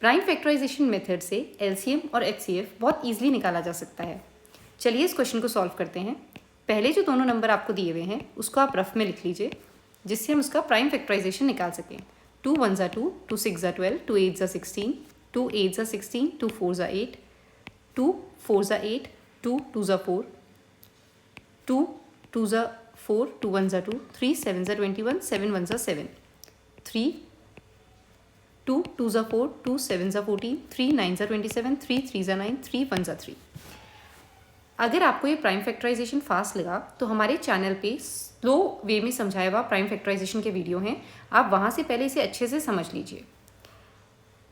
Prime factorisation method से LCM और HCF बहुत ईजिली निकाला जा सकता है। चलिए इस क्वेश्चन को सॉल्व करते हैं। पहले जो दोनों नंबर आपको दिए हुए हैं उसको आप रफ में लिख लीजिए, जिससे हम उसका प्राइम फैक्टराइजेशन निकाल सकें। 2 1 ज़ा 2, 2 6 ज़ा 12, 2 8 ज़ा 16, 2 8 ज़ा 16, 2 4 ज़ा 8, 2 4 ज़ा 8, 2 2 ज़ा 4, 2 2 ज़ा 4, 2 1 ज़ा 2, 3 7 ज़ा 21, 7 1 ज़ा 7, 3 2 2 ज़ा 4, 2 7 ज़ा 14, 3 9 ज़ा 27, 3 3 ज़ा 9, 3 1 ज़ा 3। अगर आपको ये प्राइम फैक्टराइजेशन फास्ट लगा तो हमारे चैनल पे स्लो वे में समझाया हुआ प्राइम फैक्टराइजेशन के वीडियो हैं, आप वहाँ से पहले इसे अच्छे से समझ लीजिए।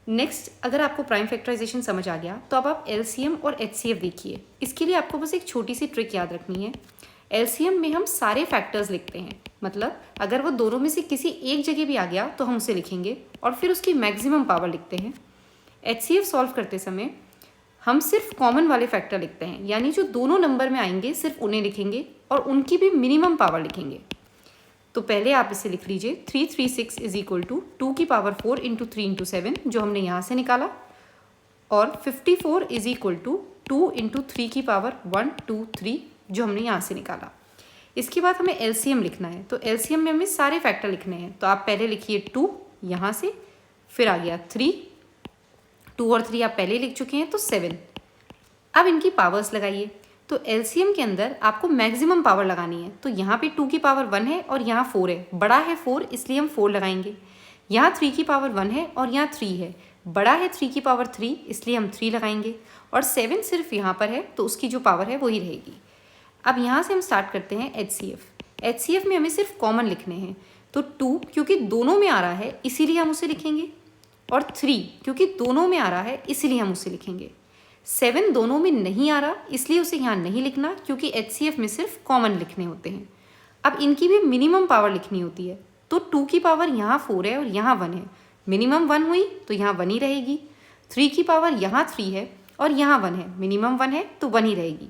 नेक्स्ट, अगर आपको प्राइम फैक्टराइजेशन समझ आ गया तो अब आप एलसीएम और एचसीएफ देखिए। इसके लिए आपको बस एक छोटी सी ट्रिक याद रखनी है। एलसीएम में हम सारे फैक्टर्स लिखते हैं, मतलब अगर वो दोनों में से किसी एक जगह भी आ गया तो हम उसे लिखेंगे और फिर उसकी मैक्सिमम पावर लिखते हैं। एचसीएफ सॉल्व करते समय हम सिर्फ कॉमन वाले फैक्टर लिखते हैं, यानी जो दोनों नंबर में आएंगे सिर्फ उन्हें लिखेंगे और उनकी भी मिनिमम पावर लिखेंगे। तो पहले आप इसे लिख लीजिए 336 इज इक्वल टू 2 की पावर 4 इंटू 3 इंटू 7 जो हमने यहाँ से निकाला, और 54 इज इक्वल टू 2 इंटू 3 की पावर 1 2 3 जो हमने यहाँ से निकाला। इसके बाद हमें एलसीएम लिखना है, तो एलसीएम में हमें सारे फैक्टर लिखने हैं। तो आप पहले लिखिए 2 यहाँ से, फिर आ गया 3, 2 और 3 आप पहले लिख चुके हैं तो 7। अब इनकी पावर्स लगाइए। तो एलसीएम के अंदर आपको मैक्सिमम पावर लगानी है, तो यहाँ पे 2 की पावर 1 है और यहाँ 4 है, बड़ा है 4 इसलिए हम 4 लगाएंगे। यहाँ 3 की पावर 1 है और यहाँ 3 है, बड़ा है 3 की पावर 3 इसलिए हम 3 लगाएंगे, और 7 सिर्फ यहाँ पर है तो उसकी जो पावर है वही रहेगी। अब यहाँ से हम स्टार्ट करते हैं एचसीएफ। एचसीएफ में हमें सिर्फ कॉमन लिखने हैं, तो 2 क्योंकि दोनों में आ रहा है इसीलिए हम उसे लिखेंगे, और 3 क्योंकि दोनों में आ रहा है इसीलिए हम उसे लिखेंगे। 7 दोनों में नहीं आ रहा इसलिए उसे यहाँ नहीं लिखना, क्योंकि एचसीएफ में सिर्फ कॉमन लिखने होते हैं। अब इनकी भी मिनिमम पावर लिखनी होती है, तो 2 की पावर यहाँ 4 है और यहाँ 1 है, मिनिमम 1 हुई तो यहाँ 1 ही रहेगी। 3 की पावर यहाँ 3 है और यहाँ 1 है, मिनिमम 1 है तो 1 ही रहेगी।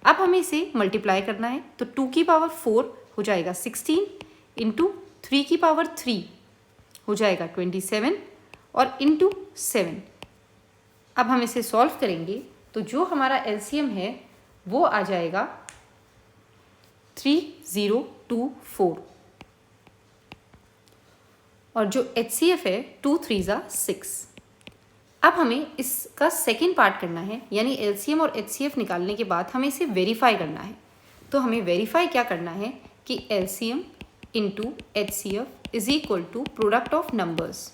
अब हमें इसे मल्टीप्लाई करना है, तो 2 की पावर 4 हो जाएगा 16 इंटू 3 की पावर 3 हो जाएगा 27 और इंटू 7। अब हम इसे सॉल्व करेंगे तो जो हमारा एलसीएम है वो आ जाएगा 3024, और जो एचसीएफ है 2 3 ज़ा 6। अब हमें इसका सेकेंड पार्ट करना है, यानी एलसीएम और एचसीएफ निकालने के बाद हमें इसे वेरीफाई करना है। तो हमें वेरीफाई क्या करना है कि LCM into HCF is equal to product of numbers,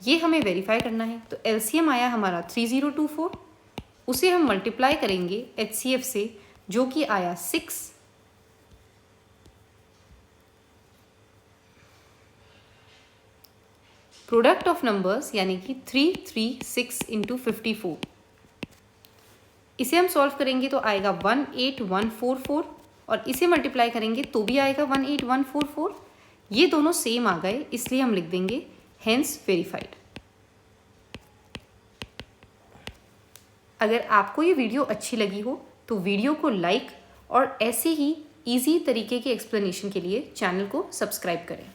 ये हमें वेरीफाई करना है। तो एलसीएम आया हमारा 3024, उसे हम मल्टीप्लाई करेंगे एचसीएफ से जो कि आया 6, प्रोडक्ट ऑफ नंबर्स यानी कि 336 इंटू 54। इसे हम सॉल्व करेंगे तो आएगा 18144, और इसे मल्टीप्लाई करेंगे तो भी आएगा 18144। ये दोनों सेम आ गए इसलिए हम लिख देंगे हेंस वेरीफाइड। अगर आपको ये वीडियो अच्छी लगी हो तो वीडियो को लाइक और ऐसे ही इजी तरीके के एक्सप्लेनेशन के लिए चैनल को सब्सक्राइब करें।